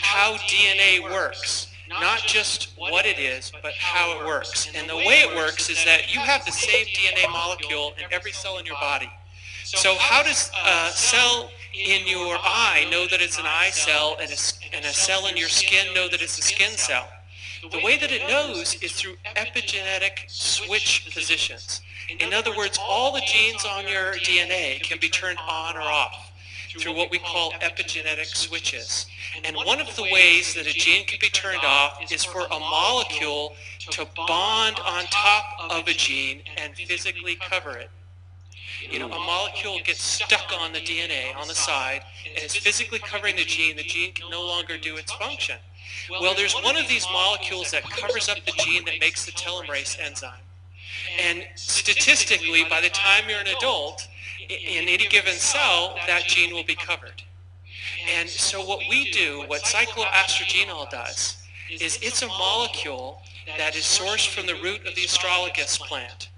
how DNA works. Not just what it is, but how it works. And the way it works is that you have the same DNA molecule in every cell in your body. So how does a cell in your eye know that it's an eye cell and a cell in your skin know that it's a skin cell? The way that it knows is through epigenetic switch positions. In other words, all the genes on your DNA can be turned on or off through what we call epigenetic switches. And one of the ways that a gene can be turned off is for a molecule to bond on top of a gene and physically cover it. You know, a molecule gets stuck on the DNA on the side and is physically covering the gene can no longer do its function. Well, there's one of these molecules that covers up the gene that makes the telomerase enzyme. And statistically, by the time you're an adult, in any given cell, that gene will be covered. And so what we do, what cycloastrogenol does, is it's a molecule that is sourced from the root of the astragalus plant.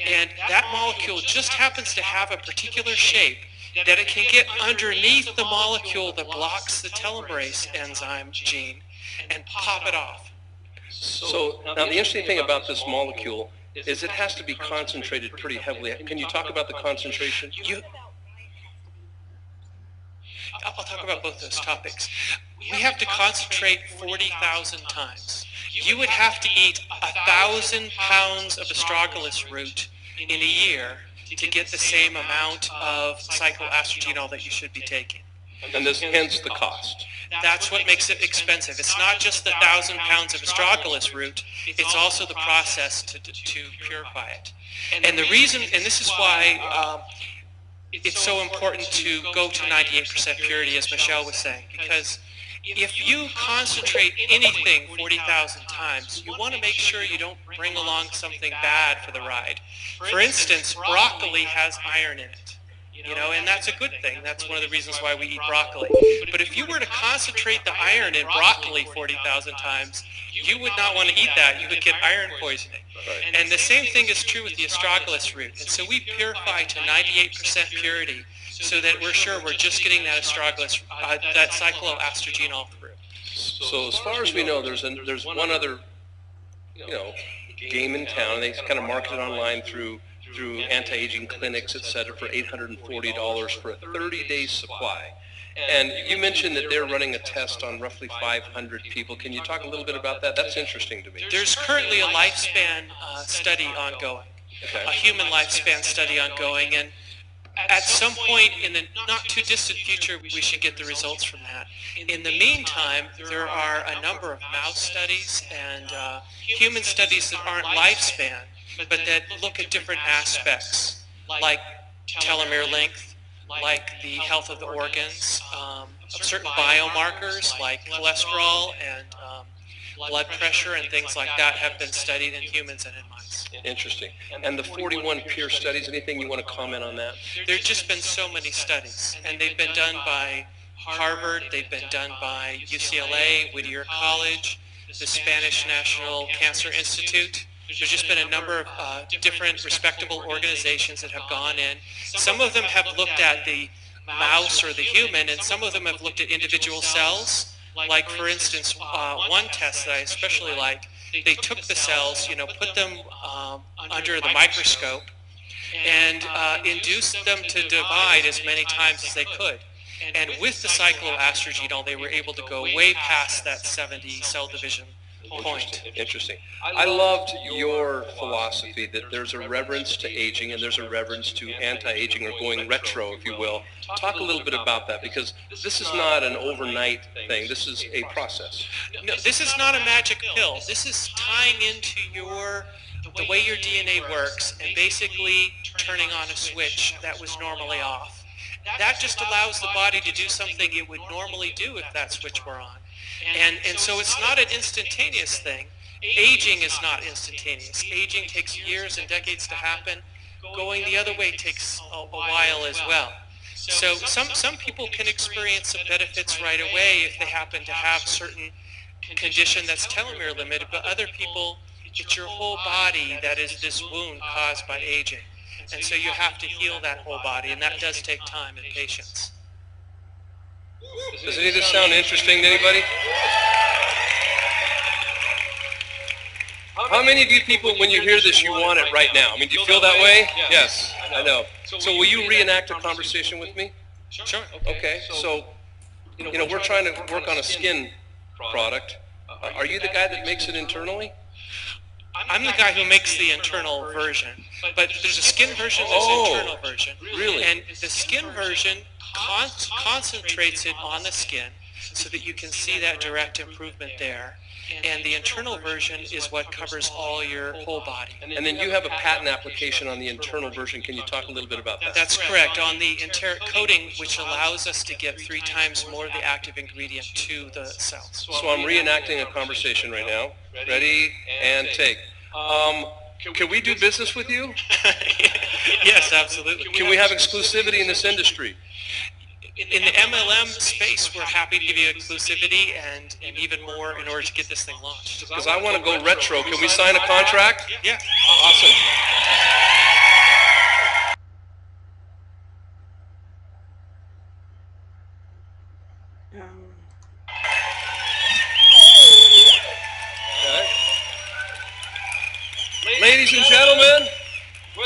And that molecule just happens to have a particular shape that it can get underneath the molecule that blocks the telomerase enzyme gene and pop it off. So now the interesting thing about this molecule is it has to be concentrated pretty heavily. Can you talk about the concentration? I'll talk about both those topics. We have to concentrate 40,000 times. You would have to eat 1,000 pounds of astragalus root in a year to get the same amount of cycloastrogenol that you should be taking. And this hence the cost. That's what makes it expensive. It's not just the 1,000 pounds of astragalus root, it's also the process to purify it. And the reason, and this is why it's so important to go to 98% purity, as Michelle was saying, because if you concentrate anything 40,000 times, you want to make sure you don't bring along something bad for the ride. For instance, broccoli has iron in it. You know, and that's a good thing. That's one of the reasons why we eat broccoli. But if you were to concentrate the iron in broccoli 40,000 times, you would not want to eat that. You would get iron poisoning. And the same thing is true with the astragalus root. And so we purify to 98% purity so that we're sure we're just getting that astragalus, that cycloastrogenol through. So as far as we know, there's one other, game in town, and they kind of market it online through anti-aging clinics, etc., for $840 for a 30-day supply. And you mentioned that they're running a test on roughly 500 people. Can you talk a little bit about that? That's interesting to me. There's currently a lifespan study ongoing, a human lifespan study ongoing, and at some point in the not too distant future, we should get the results from that. In the meantime, there are a number of mouse studies and human studies that aren't lifespan, but that look at different aspects, like telomere length, like the health of the organs, certain biomarkers like cholesterol and blood pressure and things like that have been studied in humans and in mice. Interesting. And the 41 peer studies, anything you want to comment on that? There have just been so many studies, and they've been done by Harvard, they've been done by UCLA, Whittier College, the Spanish National Cancer Institute. There's just been a number of different respectable organizations that have gone in. Some of them have looked at the mouse or the human, and some of them have looked at individual cells. Like, for instance, one test that I especially like, they took the cells, put them under the microscope and induced them to divide as many times as they could. And with the cycloastrogenol, they were able to go way past that 70 cell division point. Interesting. I loved your philosophy that there's a reverence to aging and there's a reverence to anti-aging, or going retro, if you will. Talk a little bit about that, because this is not an overnight thing. This is a process. No, this is not a magic pill. This is tying into the way your DNA works and basically turning on a switch that was normally off. That just allows the body to do something it would normally do if that switch were on. And so it's not an instantaneous thing. Aging is not instantaneous. Aging takes years and decades to happen. Going the other way takes a while as well. So some people can experience some benefits right away if they happen to have certain condition that's telomere limited, but other people, it's your whole body that is this wound caused by aging. And so you have to heal that whole body, and that does take time and patience. Does any of this sound interesting to anybody? How many of you people, when you hear this, you want it right now? I mean, do you feel that way? Yes, I know. So will you reenact a conversation with me? Sure. Okay, so, we're trying to work on a skin product. Are you the guy that makes it internally? I'm the guy who makes the internal version, but there's a skin version, there's an internal version. Really? And the skin version concentrates it on the skin so that you can see that direct improvement there. And the internal version is what covers all your whole body. And then you have a patent application on the internal version. Can you talk a little bit about that? That's correct. On the enteric coating, which allows us to get 3 times more of the active ingredient to the cells. So I'm reenacting a conversation right now. Ready and take. Can we do business with you? Yes, absolutely. Can we have exclusivity in this industry? In the MLM space, we're happy to give you exclusivity and even more in order to get this thing launched. Because I want to go retro. Can we sign a contract? Yeah. Awesome. Okay. Ladies and gentlemen,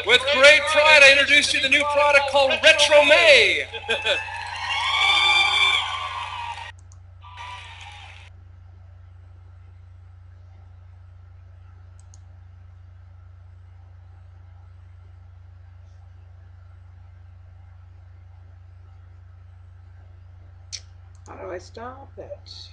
with great pride, I introduce you to the new product called Retro May. How do I stop it?